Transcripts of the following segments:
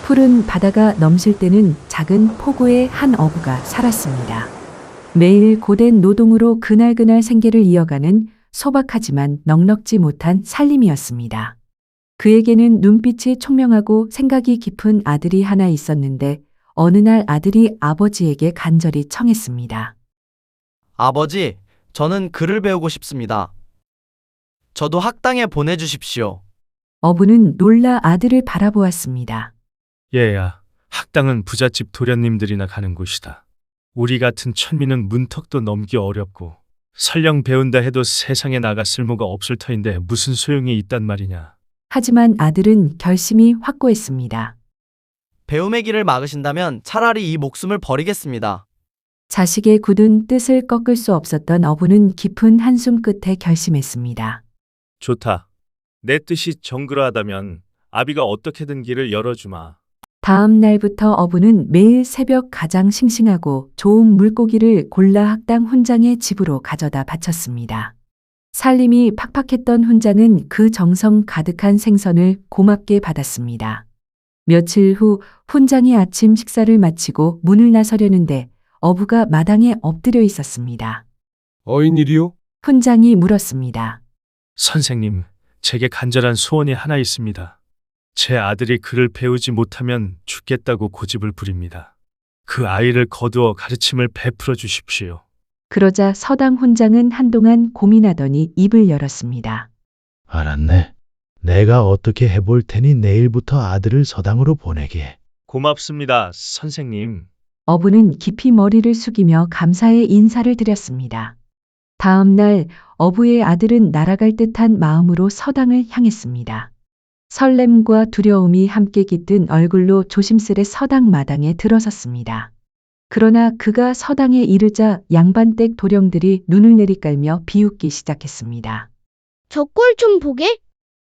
푸른 바다가 넘실 때는 작은 포구의 한 어부가 살았습니다. 매일 고된 노동으로 그날그날 생계를 이어가는 소박하지만 넉넉지 못한 살림이었습니다. 그에게는 눈빛이 총명하고 생각이 깊은 아들이 하나 있었는데 어느 날 아들이 아버지에게 간절히 청했습니다. 아버지, 저는 글을 배우고 싶습니다. 저도 학당에 보내주십시오. 어부는 놀라 아들을 바라보았습니다. 얘야, 학당은 부잣집 도련님들이나 가는 곳이다. 우리 같은 천민은 문턱도 넘기 어렵고 설령 배운다 해도 세상에 나가 쓸모가 없을 터인데 무슨 소용이 있단 말이냐. 하지만 아들은 결심이 확고했습니다. 배움의 길을 막으신다면 차라리 이 목숨을 버리겠습니다. 자식의 굳은 뜻을 꺾을 수 없었던 어부는 깊은 한숨 끝에 결심했습니다. 좋다. 내 뜻이 정그러하다면 아비가 어떻게든 길을 열어주마. 다음 날부터 어부는 매일 새벽 가장 싱싱하고 좋은 물고기를 골라 학당 훈장의 집으로 가져다 바쳤습니다. 살림이 팍팍했던 훈장은 그 정성 가득한 생선을 고맙게 받았습니다. 며칠 후 훈장이 아침 식사를 마치고 문을 나서려는데 어부가 마당에 엎드려 있었습니다. 어인일이요? 훈장이 물었습니다. 선생님, 제게 간절한 소원이 하나 있습니다. 제 아들이 글을 배우지 못하면 죽겠다고 고집을 부립니다. 그 아이를 거두어 가르침을 베풀어 주십시오. 그러자 서당 훈장은 한동안 고민하더니 입을 열었습니다. 알았네. 내가 어떻게 해볼 테니 내일부터 아들을 서당으로 보내게. 고맙습니다, 선생님. 어부는 깊이 머리를 숙이며 감사의 인사를 드렸습니다. 다음 날 어부의 아들은 날아갈 듯한 마음으로 서당을 향했습니다. 설렘과 두려움이 함께 깃든 얼굴로 조심스레 서당 마당에 들어섰습니다. 그러나 그가 서당에 이르자 양반댁 도령들이 눈을 내리깔며 비웃기 시작했습니다. 저 꼴 좀 보게?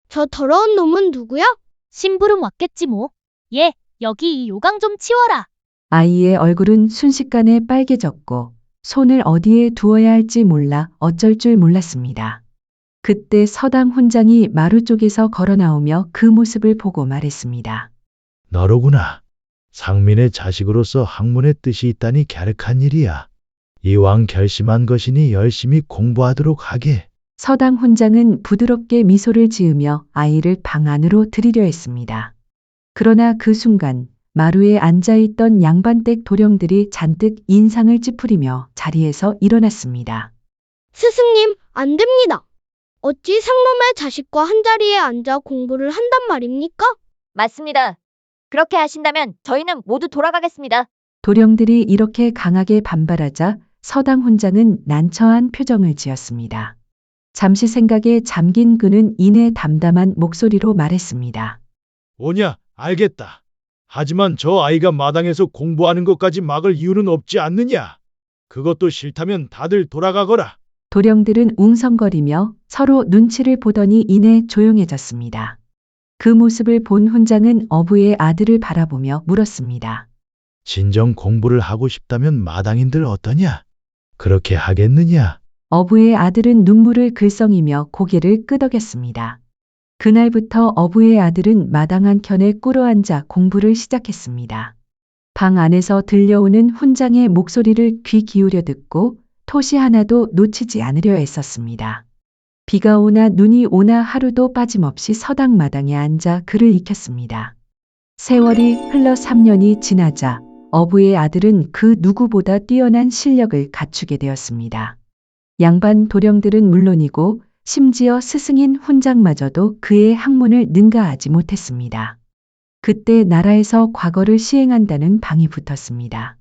저 더러운 놈은 누구야? 심부름 왔겠지 뭐. 얘, 여기 이 요강 좀 치워라. 아이의 얼굴은 순식간에 빨개졌고 손을 어디에 두어야 할지 몰라 어쩔 줄 몰랐습니다. 그때 서당 훈장이 마루 쪽에서 걸어 나오며 그 모습을 보고 말했습니다. 너로구나. 상민의 자식으로서 학문의 뜻이 있다니 갸륵한 일이야. 이왕 결심한 것이니 열심히 공부하도록 하게. 서당 훈장은 부드럽게 미소를 지으며 아이를 방 안으로 들이려 했습니다. 그러나 그 순간 마루에 앉아있던 양반댁 도령들이 잔뜩 인상을 찌푸리며 자리에서 일어났습니다. 스승님, 안 됩니다. 어찌 상놈의 자식과 한자리에 앉아 공부를 한단 말입니까? 맞습니다. 그렇게 하신다면 저희는 모두 돌아가겠습니다. 도령들이 이렇게 강하게 반발하자 서당 훈장은 난처한 표정을 지었습니다. 잠시 생각에 잠긴 그는 이내 담담한 목소리로 말했습니다. 오냐, 알겠다. 하지만 저 아이가 마당에서 공부하는 것까지 막을 이유는 없지 않느냐. 그것도 싫다면 다들 돌아가거라. 도령들은 웅성거리며 서로 눈치를 보더니 이내 조용해졌습니다. 그 모습을 본 훈장은 어부의 아들을 바라보며 물었습니다. 진정 공부를 하고 싶다면 마당인들 어떠냐? 그렇게 하겠느냐? 어부의 아들은 눈물을 글썽이며 고개를 끄덕였습니다. 그날부터 어부의 아들은 마당 한켠에 꿇어앉아 공부를 시작했습니다. 방 안에서 들려오는 훈장의 목소리를 귀 기울여 듣고 토시 하나도 놓치지 않으려 애썼습니다. 비가 오나 눈이 오나 하루도 빠짐없이 서당 마당에 앉아 글을 익혔습니다. 세월이 흘러 3년이 지나자 어부의 아들은 그 누구보다 뛰어난 실력을 갖추게 되었습니다. 양반 도령들은 물론이고 심지어 스승인 훈장마저도 그의 학문을 능가하지 못했습니다. 그때 나라에서 과거를 시행한다는 방이 붙었습니다.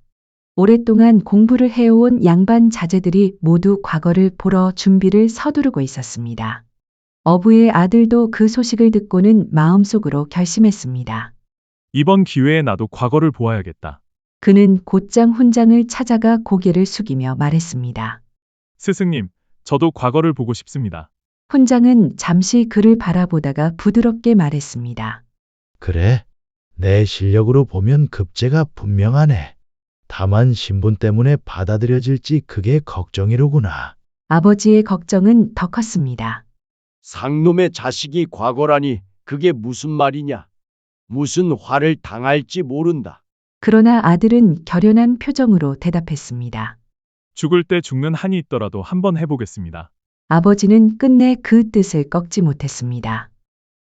오랫동안 공부를 해온 양반 자제들이 모두 과거를 보러 준비를 서두르고 있었습니다. 어부의 아들도 그 소식을 듣고는 마음속으로 결심했습니다. 이번 기회에 나도 과거를 보아야겠다. 그는 곧장 훈장을 찾아가 고개를 숙이며 말했습니다. 스승님, 저도 과거를 보고 싶습니다. 훈장은 잠시 그를 바라보다가 부드럽게 말했습니다. 그래, 내 실력으로 보면 급제가 분명하네. 다만 신분 때문에 받아들여질지 그게 걱정이로구나. 아버지의 걱정은 더 컸습니다. 상놈의 자식이 과거라니 그게 무슨 말이냐? 무슨 화를 당할지 모른다. 그러나 아들은 결연한 표정으로 대답했습니다. 죽을 때 죽는 한이 있더라도 한번 해보겠습니다. 아버지는 끝내 그 뜻을 꺾지 못했습니다.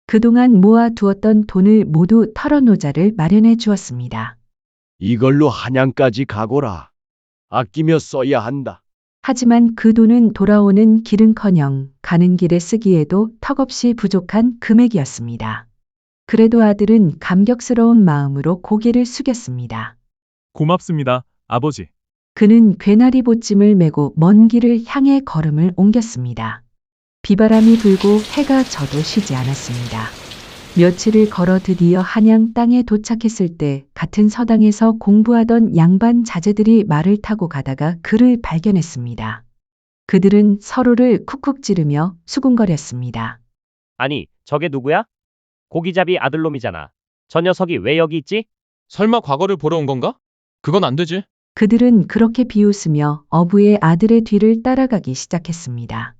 그동안 모아두었던 돈을 모두 털어놓자를 마련해 주었습니다. 이걸로 한양까지 가거라. 아끼며 써야 한다. 하지만 그 돈은 돌아오는 길은커녕 가는 길에 쓰기에도 턱없이 부족한 금액이었습니다. 그래도 아들은 감격스러운 마음으로 고개를 숙였습니다. 고맙습니다, 아버지. 그는 괴나리 보찜을 메고 먼 길을 향해 걸음을 옮겼습니다. 비바람이 불고 해가 져도 쉬지 않았습니다. 며칠을 걸어 드디어 한양 땅에 도착했을 때 같은 서당에서 공부하던 양반 자제들이 말을 타고 가다가 그를 발견했습니다. 그들은 서로를 쿡쿡 찌르며 수군거렸습니다. 아니, 저게 누구야? 고기잡이 아들놈이잖아. 저 녀석이 왜 여기 있지? 설마 과거를 보러 온 건가? 그건 안 되지. 그들은 그렇게 비웃으며 어부의 아들의 뒤를 따라가기 시작했습니다.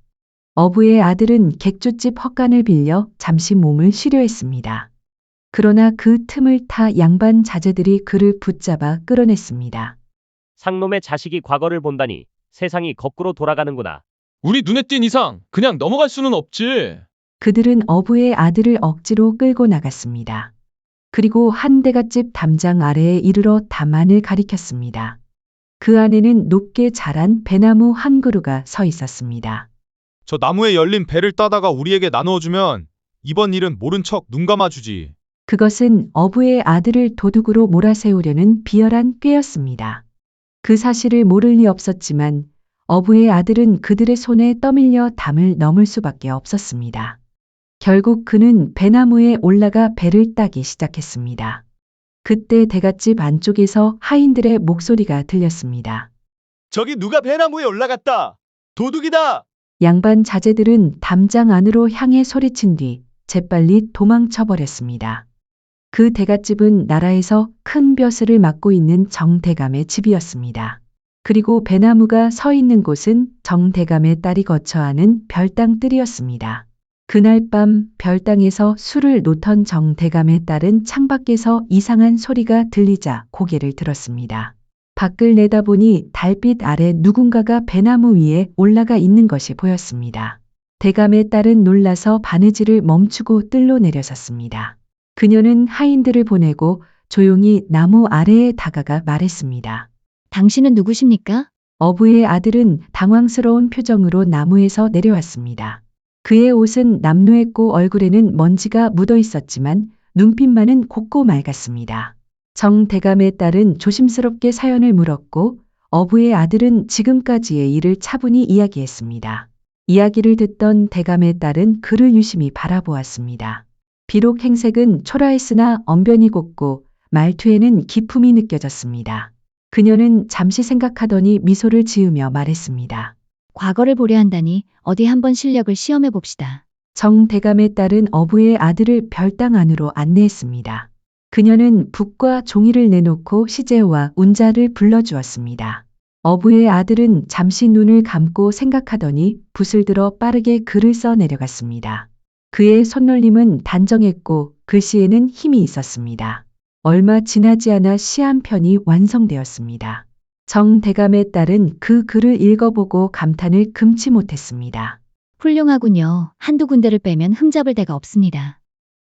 어부의 아들은 객주집 헛간을 빌려 잠시 몸을 쉬려 했습니다. 그러나 그 틈을 타 양반 자제들이 그를 붙잡아 끌어냈습니다. 상놈의 자식이 과거를 본다니 세상이 거꾸로 돌아가는구나. 우리 눈에 띈 이상 그냥 넘어갈 수는 없지. 그들은 어부의 아들을 억지로 끌고 나갔습니다. 그리고 한 대갓집 담장 아래에 이르러 담안을 가리켰습니다. 그 안에는 높게 자란 배나무 한 그루가 서 있었습니다. 저 나무에 열린 배를 따다가 우리에게 나누어주면 이번 일은 모른 척 눈 감아주지. 그것은 어부의 아들을 도둑으로 몰아세우려는 비열한 꾀였습니다. 그 사실을 모를 리 없었지만 어부의 아들은 그들의 손에 떠밀려 담을 넘을 수밖에 없었습니다. 결국 그는 배나무에 올라가 배를 따기 시작했습니다. 그때 대갓집 안쪽에서 하인들의 목소리가 들렸습니다. 저기 누가 배나무에 올라갔다. 도둑이다. 양반 자제들은 담장 안으로 향해 소리친 뒤 재빨리 도망쳐버렸습니다. 그 대갓집은 나라에서 큰 벼슬을 맡고 있는 정대감의 집이었습니다. 그리고 배나무가 서 있는 곳은 정대감의 딸이 거처하는 별당뜰이었습니다. 그날 밤 별당에서 술을 놓던 정대감의 딸은 창밖에서 이상한 소리가 들리자 고개를 들었습니다. 밖을 내다보니 달빛 아래 누군가가 배나무 위에 올라가 있는 것이 보였습니다. 대감의 딸은 놀라서 바느질을 멈추고 뜰로 내려섰습니다. 그녀는 하인들을 보내고 조용히 나무 아래에 다가가 말했습니다. 당신은 누구십니까? 어부의 아들은 당황스러운 표정으로 나무에서 내려왔습니다. 그의 옷은 남루했고 얼굴에는 먼지가 묻어 있었지만 눈빛만은 곱고 맑았습니다. 정대감의 딸은 조심스럽게 사연을 물었고 어부의 아들은 지금까지의 일을 차분히 이야기했습니다. 이야기를 듣던 대감의 딸은 그를 유심히 바라보았습니다. 비록 행색은 초라했으나 언변이 곱고 말투에는 기품이 느껴졌습니다. 그녀는 잠시 생각하더니 미소를 지으며 말했습니다. 과거를 보려 한다니 어디 한번 실력을 시험해 봅시다. 정대감의 딸은 어부의 아들을 별당 안으로 안내했습니다. 그녀는 붓과 종이를 내놓고 시제와 운자를 불러주었습니다. 어부의 아들은 잠시 눈을 감고 생각하더니 붓을 들어 빠르게 글을 써 내려갔습니다. 그의 손놀림은 단정했고 글씨에는 힘이 있었습니다. 얼마 지나지 않아 시 한 편이 완성되었습니다. 정대감의 딸은 그 글을 읽어보고 감탄을 금치 못했습니다. 훌륭하군요. 한두 군데를 빼면 흠잡을 데가 없습니다.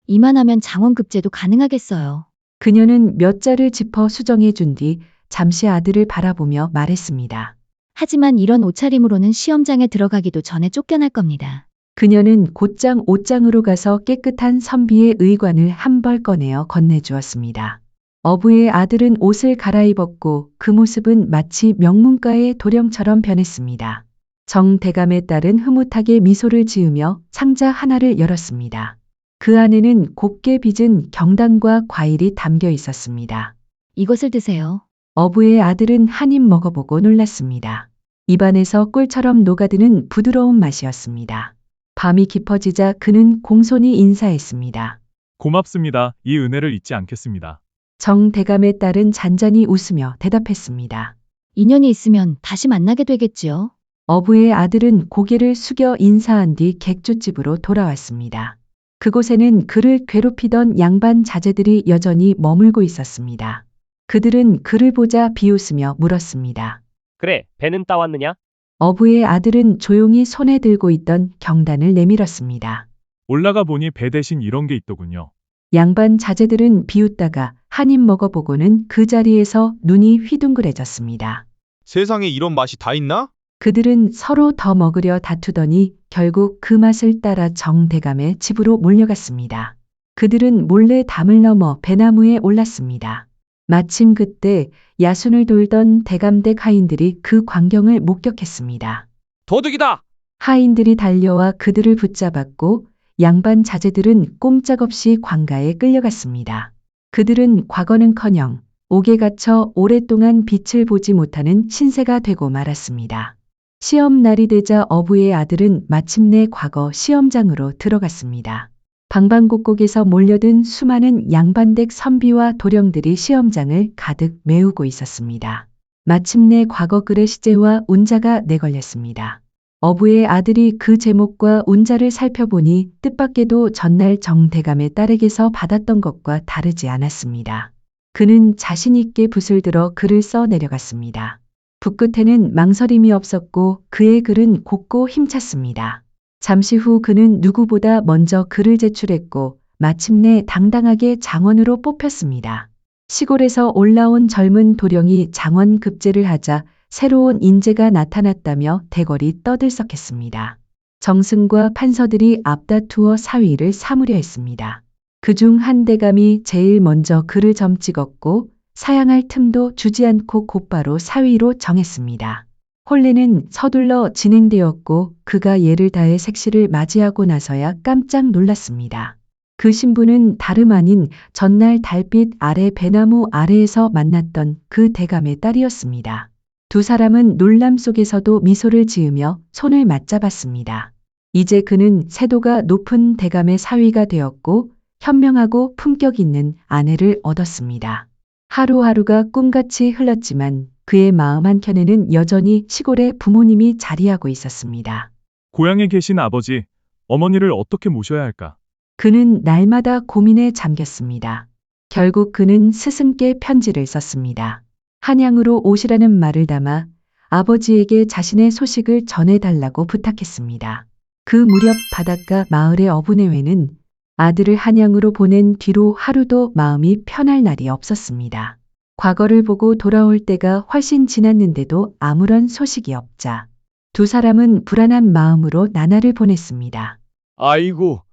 이만하면 장원급제도 가능하겠어요. 그녀는 몇 자를 짚어 수정해 준 뒤 잠시 아들을 바라보며 말했습니다. 하지만 이런 옷차림으로는 시험장에 들어가기도 전에 쫓겨날 겁니다. 그녀는 곧장 옷장으로 가서 깨끗한 선비의 의관을 한 벌 꺼내어 건네주었습니다. 어부의 아들은 옷을 갈아입었고 그 모습은 마치 명문가의 도령처럼 변했습니다. 정대감의 딸은 흐뭇하게 미소를 지으며 상자 하나를 열었습니다. 그 안에는 곱게 빚은 경단과 과일이 담겨 있었습니다. 이것을 드세요. 어부의 아들은 한 입 먹어보고 놀랐습니다. 입안에서 꿀처럼 녹아드는 부드러운 맛이었습니다. 밤이 깊어지자 그는 공손히 인사했습니다. 고맙습니다. 이 은혜를 잊지 않겠습니다. 정대감의 딸은 잔잔히 웃으며 대답했습니다. 인연이 있으면 다시 만나게 되겠지요. 어부의 아들은 고개를 숙여 인사한 뒤 객주집으로 돌아왔습니다. 그곳에는 그를 괴롭히던 양반 자제들이 여전히 머물고 있었습니다. 그들은 그를 보자 비웃으며 물었습니다. 그래, 배는 따왔느냐? 어부의 아들은 조용히 손에 들고 있던 경단을 내밀었습니다. 올라가 보니 배 대신 이런 게 있더군요. 양반 자제들은 비웃다가 한 입 먹어보고는 그 자리에서 눈이 휘둥그레졌습니다. 세상에 이런 맛이 다 있나? 그들은 서로 더 먹으려 다투더니 결국 그 맛을 따라 정대감의 집으로 몰려갔습니다. 그들은 몰래 담을 넘어 배나무에 올랐습니다. 마침 그때 야순을 돌던 대감댁 하인들이 그 광경을 목격했습니다. 도둑이다! 하인들이 달려와 그들을 붙잡았고 양반 자제들은 꼼짝없이 관가에 끌려갔습니다. 그들은 과거는커녕 옥에 갇혀 오랫동안 빛을 보지 못하는 신세가 되고 말았습니다. 시험 날이 되자 어부의 아들은 마침내 과거 시험장으로 들어갔습니다. 방방곡곡에서 몰려든 수많은 양반댁 선비와 도령들이 시험장을 가득 메우고 있었습니다. 마침내 과거 글의 시제와 운자가 내걸렸습니다. 어부의 아들이 그 제목과 운자를 살펴보니 뜻밖에도 전날 정대감의 딸에게서 받았던 것과 다르지 않았습니다. 그는 자신 있게 붓을 들어 글을 써 내려갔습니다. 붓끝에는 망설임이 없었고 그의 글은 곱고 힘찼습니다. 잠시 후 그는 누구보다 먼저 글을 제출했고 마침내 당당하게 장원으로 뽑혔습니다. 시골에서 올라온 젊은 도령이 장원 급제를 하자 새로운 인재가 나타났다며 대궐이 떠들썩했습니다. 정승과 판서들이 앞다투어 사위를 사무려 했습니다. 그중 한 대감이 제일 먼저 글을 점 찍었고 사양할 틈도 주지 않고 곧바로 사위로 정했습니다. 혼례는 서둘러 진행되었고 그가 예를 다해 색시를 맞이하고 나서야 깜짝 놀랐습니다. 그 신부는 다름 아닌 전날 달빛 아래 배나무 아래에서 만났던 그 대감의 딸이었습니다. 두 사람은 놀람 속에서도 미소를 지으며 손을 맞잡았습니다. 이제 그는 세도가 높은 대감의 사위가 되었고 현명하고 품격 있는 아내를 얻었습니다. 하루하루가 꿈같이 흘렀지만 그의 마음 한켠에는 여전히 시골에 부모님이 자리하고 있었습니다. 고향에 계신 아버지, 어머니를 어떻게 모셔야 할까? 그는 날마다 고민에 잠겼습니다. 결국 그는 스승께 편지를 썼습니다. 한양으로 오시라는 말을 담아 아버지에게 자신의 소식을 전해달라고 부탁했습니다. 그 무렵 바닷가 마을의 어부내외는 아들을 한양으로 보낸 뒤로 하루도 마음이 편할 날이 없었습니다. 과거를 보고 돌아올 때가 훨씬 지났는데도 아무런 소식이 없자 두 사람은 불안한 마음으로 나날을 보냈습니다. 아이고,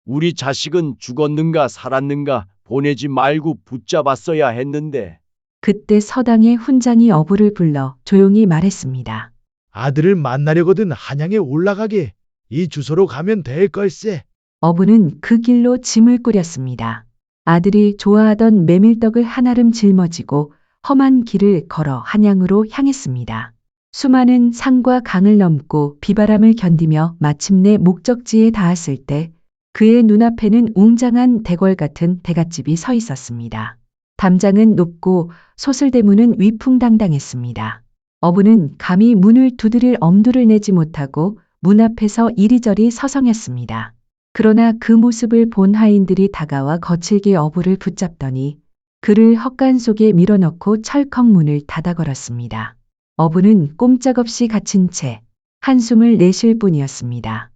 우리 자식은 죽었는가 살았는가 보내지 말고 붙잡았어야 했는데. 그때 서당의 훈장이 어부를 불러 조용히 말했습니다. 아들을 만나려거든 한양에 올라가게. 이 주소로 가면 될 걸세. 어부는 그 길로 짐을 꾸렸습니다. 아들이 좋아하던 메밀떡을 한아름 짊어지고 험한 길을 걸어 한양으로 향했습니다. 수많은 산과 강을 넘고 비바람을 견디며 마침내 목적지에 닿았을 때 그의 눈앞에는 웅장한 대궐 같은 대갓집이 서 있었습니다. 담장은 높고 소슬대문은 위풍당당했습니다. 어부는 감히 문을 두드릴 엄두를 내지 못하고 문 앞에서 이리저리 서성였습니다. 그러나 그 모습을 본 하인들이 다가와 거칠게 어부를 붙잡더니 그를 헛간 속에 밀어넣고 철컥 문을 닫아 걸었습니다. 어부는 꼼짝없이 갇힌 채 한숨을 내쉴 뿐이었습니다.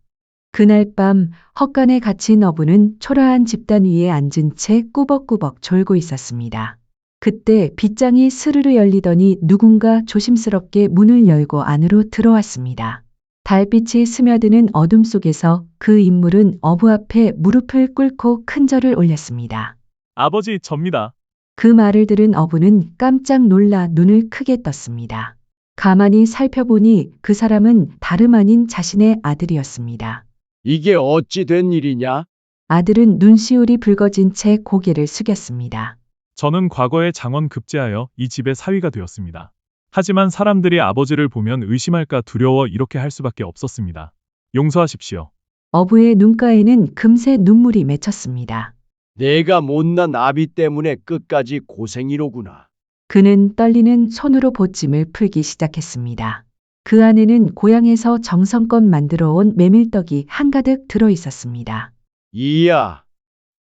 그날 밤 헛간에 갇힌 어부는 초라한 집단 위에 앉은 채 꾸벅꾸벅 졸고 있었습니다. 그때 빗장이 스르르 열리더니 누군가 조심스럽게 문을 열고 안으로 들어왔습니다. 달빛이 스며드는 어둠 속에서 그 인물은 어부 앞에 무릎을 꿇고 큰 절을 올렸습니다. 아버지, 접니다. 그 말을 들은 어부는 깜짝 놀라 눈을 크게 떴습니다. 가만히 살펴보니 그 사람은 다름 아닌 자신의 아들이었습니다. 이게 어찌 된 일이냐? 아들은 눈시울이 붉어진 채 고개를 숙였습니다. 저는 과거에 장원 급제하여 이 집의 사위가 되었습니다. 하지만 사람들이 아버지를 보면 의심할까 두려워 이렇게 할 수밖에 없었습니다. 용서하십시오. 어부의 눈가에는 금세 눈물이 맺혔습니다. 내가 못난 아비 때문에 끝까지 고생이로구나. 그는 떨리는 손으로 보찜을 풀기 시작했습니다. 그 안에는 고향에서 정성껏 만들어 온 메밀떡이 한가득 들어 있었습니다. 이야,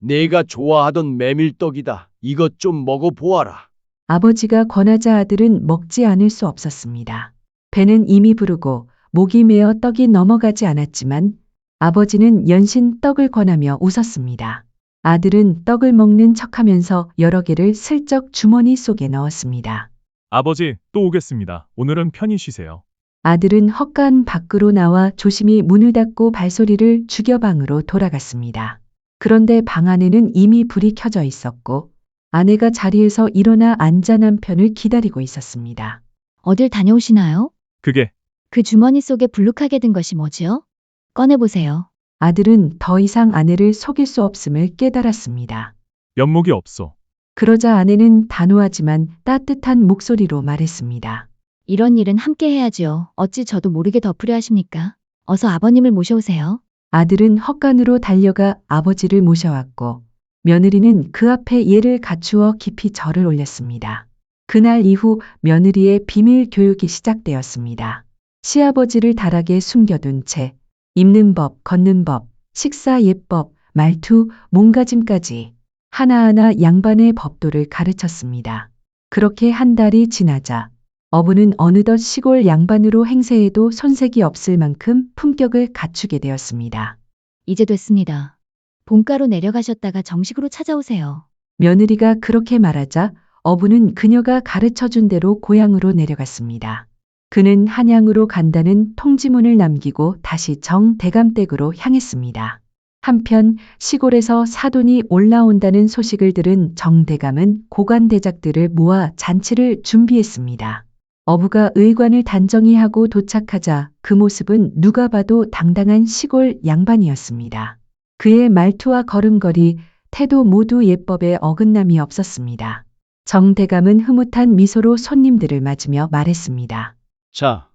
내가 좋아하던 메밀떡이다. 이것 좀 먹어보아라. 아버지가 권하자 아들은 먹지 않을 수 없었습니다. 배는 이미 부르고 목이 메어 떡이 넘어가지 않았지만 아버지는 연신 떡을 권하며 웃었습니다. 아들은 떡을 먹는 척하면서 여러 개를 슬쩍 주머니 속에 넣었습니다. 아버지, 또 오겠습니다. 오늘은 편히 쉬세요. 아들은 헛간 밖으로 나와 조심히 문을 닫고 발소리를 죽여 방으로 돌아갔습니다. 그런데 방 안에는 이미 불이 켜져 있었고 아내가 자리에서 일어나 앉아 남편을 기다리고 있었습니다. 어딜 다녀오시나요? 그게 그 주머니 속에 불룩하게 든 것이 뭐지요? 꺼내보세요. 아들은 더 이상 아내를 속일 수 없음을 깨달았습니다. 면목이 없소. 그러자 아내는 단호하지만 따뜻한 목소리로 말했습니다. 이런 일은 함께 해야지요. 어찌 저도 모르게 덮으려 하십니까? 어서 아버님을 모셔오세요. 아들은 헛간으로 달려가 아버지를 모셔왔고 며느리는 그 앞에 예를 갖추어 깊이 절을 올렸습니다. 그날 이후 며느리의 비밀 교육이 시작되었습니다. 시아버지를 다락에 숨겨둔 채 입는 법, 걷는 법, 식사 예법, 말투, 몸가짐까지 하나하나 양반의 법도를 가르쳤습니다. 그렇게 한 달이 지나자 어부는 어느덧 시골 양반으로 행세해도 손색이 없을 만큼 품격을 갖추게 되었습니다. 이제 됐습니다. 본가로 내려가셨다가 정식으로 찾아오세요. 며느리가 그렇게 말하자 어부는 그녀가 가르쳐준 대로 고향으로 내려갔습니다. 그는 한양으로 간다는 통지문을 남기고 다시 정대감댁으로 향했습니다. 한편 시골에서 사돈이 올라온다는 소식을 들은 정대감은 고관대작들을 모아 잔치를 준비했습니다. 어부가 의관을 단정히 하고 도착하자 그 모습은 누가 봐도 당당한 시골 양반이었습니다. 그의 말투와 걸음걸이, 태도 모두 예법에 어긋남이 없었습니다. 정대감은 흐뭇한 미소로 손님들을 맞으며 말했습니다. 자,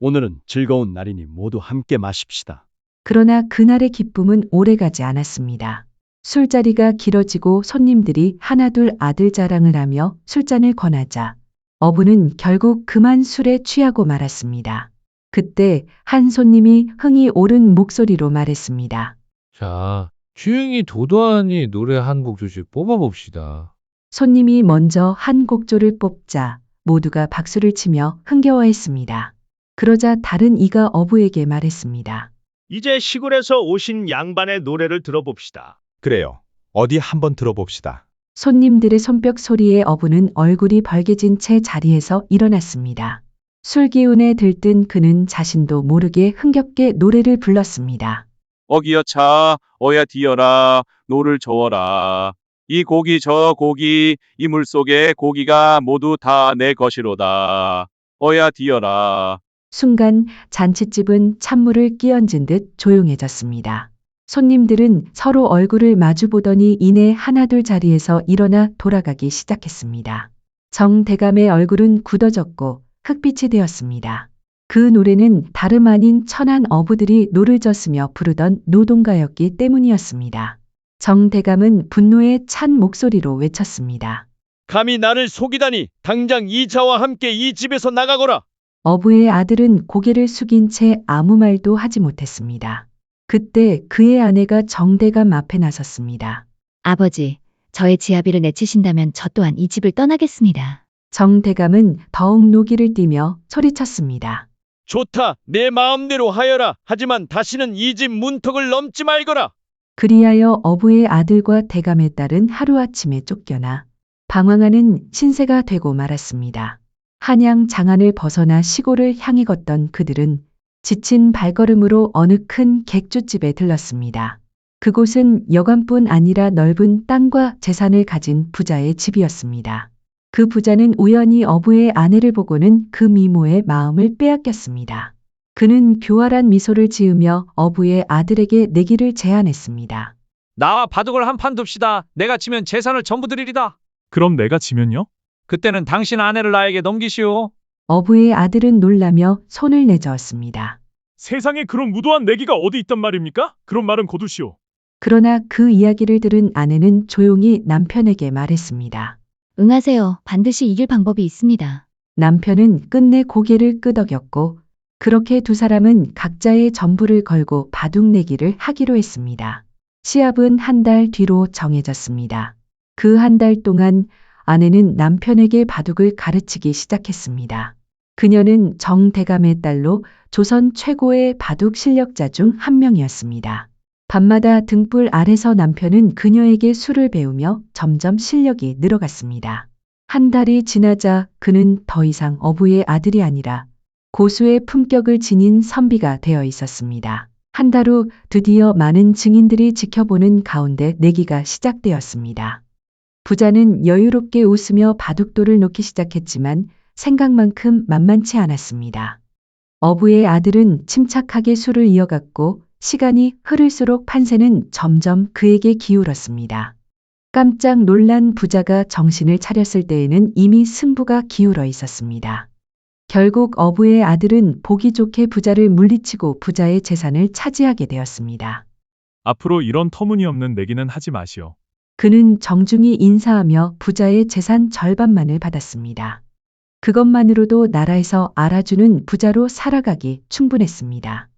오늘은 즐거운 날이니 모두 함께 마십시다. 그러나 그날의 기쁨은 오래가지 않았습니다. 술자리가 길어지고 손님들이 하나둘 아들 자랑을 하며 술잔을 권하자 어부는 결국 그만 술에 취하고 말았습니다. 그때 한 손님이 흥이 오른 목소리로 말했습니다. 자, 주영이 도도하니 노래 한 곡 조씩 뽑아봅시다. 손님이 먼저 한 곡조를 뽑자 모두가 박수를 치며 흥겨워했습니다. 그러자 다른 이가 어부에게 말했습니다. 이제 시골에서 오신 양반의 노래를 들어봅시다. 그래요. 어디 한번 들어봅시다. 손님들의 손뼉 소리에 어부는 얼굴이 벌개진 채 자리에서 일어났습니다. 술 기운에 들뜬 그는 자신도 모르게 흥겹게 노래를 불렀습니다. 어기여 차, 어야 디어라, 노를 저어라. 이 고기 저 고기, 이 물속의 고기가 모두 다 내 것이로다. 어야 디어라. 순간 잔칫집은 찬물을 끼얹은 듯 조용해졌습니다. 손님들은 서로 얼굴을 마주보더니 이내 하나둘 자리에서 일어나 돌아가기 시작했습니다. 정대감의 얼굴은 굳어졌고 흑빛이 되었습니다. 그 노래는 다름 아닌 천한 어부들이 노를 졌으며 부르던 노동가였기 때문이었습니다. 정대감은 분노에 찬 목소리로 외쳤습니다. 감히 나를 속이다니 당장 이 자와 함께 이 집에서 나가거라. 어부의 아들은 고개를 숙인 채 아무 말도 하지 못했습니다. 그때 그의 아내가 정대감 앞에 나섰습니다. 아버지, 저의 지아비를 내치신다면 저 또한 이 집을 떠나겠습니다. 정대감은 더욱 노기를 띠며 소리쳤습니다. 좋다. 내 마음대로 하여라. 하지만 다시는 이 집 문턱을 넘지 말거라. 그리하여 어부의 아들과 대감의 딸은 하루아침에 쫓겨나 방황하는 신세가 되고 말았습니다. 한양 장안을 벗어나 시골을 향해 걷던 그들은 지친 발걸음으로 어느 큰 객주집에 들렀습니다. 그곳은 여관뿐 아니라 넓은 땅과 재산을 가진 부자의 집이었습니다. 그 부자는 우연히 어부의 아내를 보고는 그 미모의 마음을 빼앗겼습니다. 그는 교활한 미소를 지으며 어부의 아들에게 내기를 제안했습니다. 나와 바둑을 한 판 둡시다. 내가 지면 재산을 전부 드리리다. 그럼 내가 지면요? 그때는 당신 아내를 나에게 넘기시오. 어부의 아들은 놀라며 손을 내저었습니다. 세상에 그런 무도한 내기가 어디 있단 말입니까? 그런 말은 거두시오. 그러나 그 이야기를 들은 아내는 조용히 남편에게 말했습니다. 응하세요. 반드시 이길 방법이 있습니다. 남편은 끝내 고개를 끄덕였고 그렇게 두 사람은 각자의 전부를 걸고 바둑 내기를 하기로 했습니다. 시합은 한 달 뒤로 정해졌습니다. 그 한 달 동안 아내는 남편에게 바둑을 가르치기 시작했습니다. 그녀는 정대감의 딸로 조선 최고의 바둑 실력자 중 한 명이었습니다. 밤마다 등불 아래서 남편은 그녀에게 수를 배우며 점점 실력이 늘어갔습니다. 한 달이 지나자 그는 더 이상 어부의 아들이 아니라 고수의 품격을 지닌 선비가 되어 있었습니다. 한 달 후 드디어 많은 증인들이 지켜보는 가운데 내기가 시작되었습니다. 부자는 여유롭게 웃으며 바둑돌을 놓기 시작했지만 생각만큼 만만치 않았습니다. 어부의 아들은 침착하게 수를 이어갔고 시간이 흐를수록 판세는 점점 그에게 기울었습니다. 깜짝 놀란 부자가 정신을 차렸을 때에는 이미 승부가 기울어 있었습니다. 결국 어부의 아들은 보기 좋게 부자를 물리치고 부자의 재산을 차지하게 되었습니다. 앞으로 이런 터무니없는 내기는 하지 마시오. 그는 정중히 인사하며 부자의 재산 절반만을 받았습니다. 그것만으로도 나라에서 알아주는 부자로 살아가기 충분했습니다.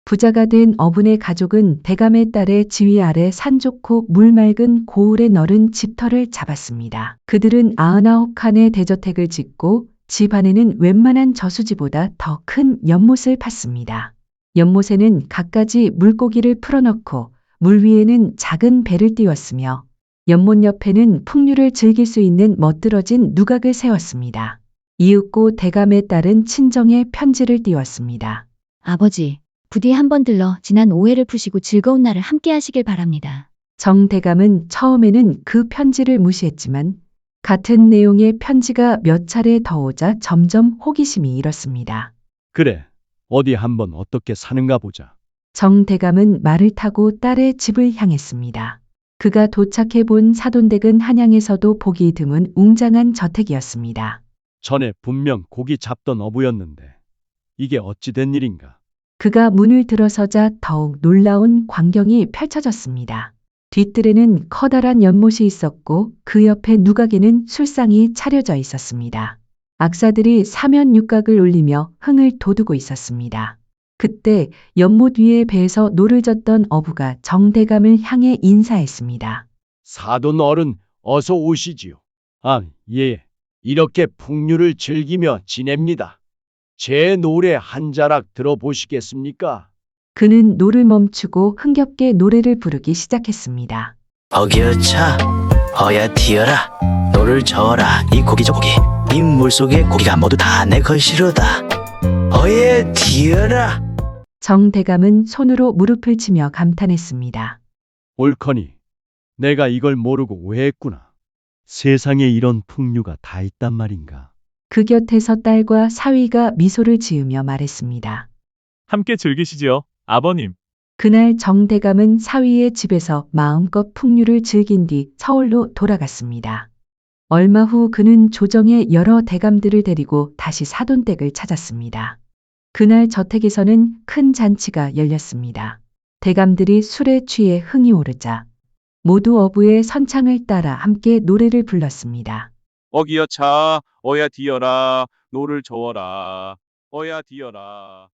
부자가 된 어분의 가족은 대감의 딸의 지휘 아래 산 좋고 물 맑은 고을에 너른 집터를 잡았습니다. 그들은 99칸의 대저택을 짓고 집 안에는 웬만한 저수지보다 더 큰 연못을 팠습니다. 연못에는 갖가지 물고기를 풀어넣고 물 위에는 작은 배를 띄웠으며 연못 옆에는 풍류를 즐길 수 있는 멋들어진 누각을 세웠습니다. 이윽고 대감의 딸은 친정에 편지를 띄웠습니다. 아버지, 부디 한번 들러 지난 오해를 푸시고 즐거운 날을 함께 하시길 바랍니다. 정대감은 처음에는 그 편지를 무시했지만 같은 내용의 편지가 몇 차례 더 오자 점점 호기심이 일었습니다. 그래, 어디 한번 어떻게 사는가 보자. 정대감은 말을 타고 딸의 집을 향했습니다. 그가 도착해 본 사돈댁은 한양에서도 보기 드문 웅장한 저택이었습니다. 전에 분명 고기 잡던 어부였는데 이게 어찌 된 일인가? 그가 문을 들어서자 더욱 놀라운 광경이 펼쳐졌습니다. 뒷뜰에는 커다란 연못이 있었고 그 옆에 누각에는 술상이 차려져 있었습니다. 악사들이 사면 육각을 올리며 흥을 돋우고 있었습니다. 그때 연못 위에 배에서 노를 젓던 어부가 정대감을 향해 인사했습니다. 사돈 어른 어서 오시지요. 아, 예. 이렇게 풍류를 즐기며 지냅니다. 제 노래 한 자락 들어보시겠습니까? 그는 노를 멈추고 흥겹게 노래를 부르기 시작했습니다. 어기어차 어야 디어라 노를 저어라 이 고기 저 고기 이 물속의 고기가 모두 다 내 것이로다 어예 디어라. 정대감은 손으로 무릎을 치며 감탄했습니다. 옳거니 내가 이걸 모르고 오해했구나. 세상에 이런 풍류가 다 있단 말인가. 그 곁에서 딸과 사위가 미소를 지으며 말했습니다. 함께 즐기시지요, 아버님. 그날 정대감은 사위의 집에서 마음껏 풍류를 즐긴 뒤 서울로 돌아갔습니다. 얼마 후 그는 조정의 여러 대감들을 데리고 다시 사돈댁을 찾았습니다. 그날 저택에서는 큰 잔치가 열렸습니다. 대감들이 술에 취해 흥이 오르자 모두 어부의 선창을 따라 함께 노래를 불렀습니다. 어기여차 어야 디어라 노를 저어라 어야 디어라.